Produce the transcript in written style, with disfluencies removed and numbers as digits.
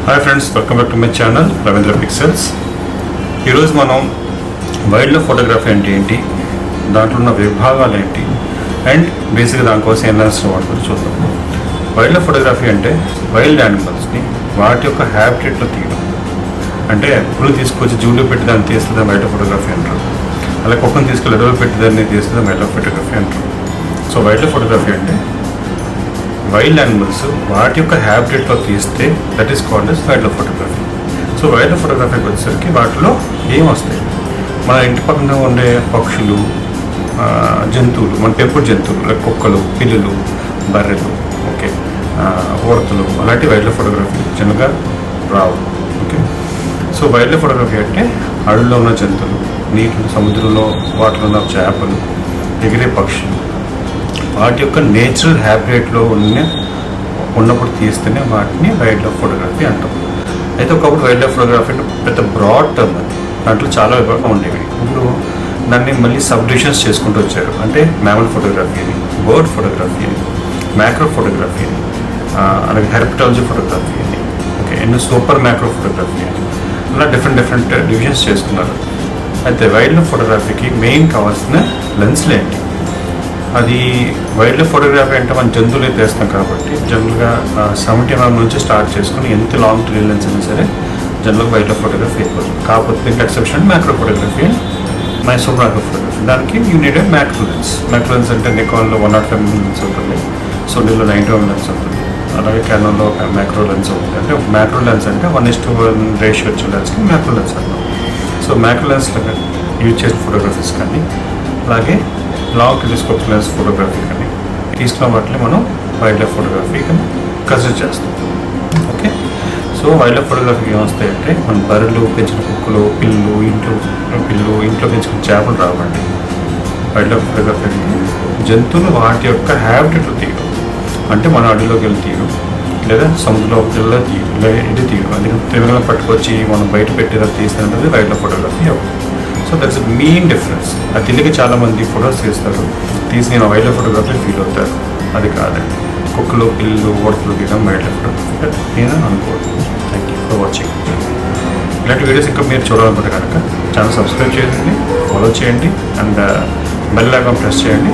Hi friends, welcome back to my channel Ravindra pixels. ఈరోజు మనం wild life photography అంటే ఏంటి, దాంట్లో ఉన్న విభాగాలు ఏంటి అండ్ బేసిక్గా దానికోసం ఏం లెన్స్ వాడుతుంది చూద్దాం. వైల్డ్ లైఫ్ ఫోటోగ్రఫీ అంటే వైల్డ్ యానిమల్స్ని వాటి యొక్క హ్యాబిటేట్లో తీయడం. అంటే పులు తీసుకొచ్చి జూలో పెట్టి దాన్ని తీస్తుంది వైల్డ్ లైఫ్ ఫోటోగ్రఫీ అంటారు. అలాగే కుక్కను తీసుకెళ్ళి ఎడలో పెట్టి దాన్ని తీస్తుంది వైల్డ్ లైఫ్ ఫోటోగ్రఫీ అంటారు. సో వైల్డ్ లైఫ్ ఫోటోగ్రఫీ అంటే వైల్డ్ యానిమల్స్ వాటి యొక్క హ్యాబిటేట్లో తీస్తే that is called as wildlife photography. So wildlife ఫోటోగ్రఫీకి వచ్చేసరికి వాటిలో ఏం వస్తాయి, మన ఇంటి పక్కన ఉండే పక్షులు, జంతువులు, మన పెంపుడు జంతువులు లైక్ కుక్కలు, పిల్లులు, బర్రెలు, ఓకే, ఉడతలు, అలాంటి వైల్డ్ లైఫ్ ఫోటోగ్రఫీ జనరల్గా రావు. Okay, so wildlife photography అంటే అడవుల్లో ఉన్న జంతువులు, నీటిలో సముద్రంలో వాటిలో ఉన్న చేపలు, ఎగిరే పక్షులు, వాటి యొక్క నేచురల్ హ్యాబిటేట్లో ఉన్నప్పుడు తీస్తేనే వాటిని వైల్డ్ లైఫ్ ఫోటోగ్రఫీ అంటాం. అయితే ఒకప్పుడు వైల్డ్ లైఫ్ ఫోటోగ్రఫీ అంటే పెద్ద బ్రాడ్ టర్మ్, అది దాంట్లో చాలా విభాగం ఉండేవి. ఇప్పుడు దాన్ని మళ్ళీ సబ్ డివిజన్స్ చేసుకుంటూ వచ్చారు. అంటే మ్యామల్ ఫోటోగ్రఫీ అని, బర్డ్ ఫోటోగ్రఫీ అని, మ్యాక్రో ఫోటోగ్రఫీ అని, అలాగే హెర్పటాలజీ ఫోటోగ్రఫీ అని, okay, and super macro photography అని, అలా డిఫరెంట్ డివిజన్స్ చేసుకున్నారు. అయితే వైల్డ్ లైఫ్ ఫోటోగ్రఫీకి మెయిన్ కావాల్సిన లెన్స్లు ఏంటి? అది వైల్డ్ లైఫ్ ఫోటోగ్రఫీ అంటే మనం జంతువులే తీస్తాం కాబట్టి జనరల్గా 70 mm నుంచి స్టార్ట్ చేసుకుని ఎంత లాంగ్ ట్రైల్ లెన్స్ అయినా సరే జనరల్గా వైల్డ్ లైఫ్ ఫోటోగ్రఫీ అయిపోతుంది. కాకపోతే దీనికి exception macro photography and Mysore macro photography. దానికి you need a macro lens. Macro lens అంటే నికాన్లో 105 mm లెన్స్ ఉంటుంది, సోనీలో 90 mm లెన్స్ ఉంటుంది, అలాగే కెనాన్లో మ్యాక్రో లెన్స్ ఉంటుంది. అంటే మ్యాక్రో లెన్స్ అంటే 1:1 రేషియో వచ్చే లెన్స్కి మ్యాక్రో లెన్స్ అంటాం. సో మ్యాక్రో లెన్స్లో యూజ్ చేసిన ఫోటోగ్రఫీస్ కానీ, అలాగే లాంగ్ టెలిస్కోప్ లెన్స్ ఫోటోగ్రఫీ కానీ తీసుకున్న వాటిని మనం వైల్డ్ లైఫ్ ఫోటోగ్రఫీ కానీ కన్సిడర్ చేస్తాం. ఓకే, సో వైల్డ్ లైఫ్ ఫోటోగ్రఫీకి ఏమొస్తాయంటే మన బర్రెలు, పెంచిన కుక్కలు, ఇంట్లో పెంచుకున్న చేపలు రావండి. వైల్డ్ లైఫ్ ఫోటోగ్రఫీ అంటే జంతువులు వాటి యొక్క హ్యాబిటేట్లో తీయడం. అంటే మన అడవిలోకి వెళ్ళి తీయడం, లేదా సముద్రంలోకి వెళ్ళి తీయడం, లేదా ఇది తీయడం. అందుకని తిమింగలం పట్టుకొచ్చి మనం బయట పెట్టేలా తీసినది వైల్డ్ లైఫ్ ఫోటోగ్రఫీ అవుతుంది. So that's main difference. అది తెలియక చాలామంది ఫొటోస్ తీస్తారు, తీసి నేను వైల్డ్ లైఫ్ ఫోటోగ్రఫీ ఫీల్ అవుతారు. అది కాదండి, కుక్కలు, పిల్లలు, ఓడతలు తీయడం వైల్డ్ లైఫ్ ఫోటోగ్రఫీ నేను అనుకోవద్దు. Thank you for watching. ఇలాంటి వీడియోస్ ఇంకా మీరు చూడాలనుకుంటే కనుక ఛానల్ సబ్స్క్రైబ్ చేయండి, ఫాలో చేయండి అండ్ బెల్ ఐకాన్ ప్రెస్ చేయండి.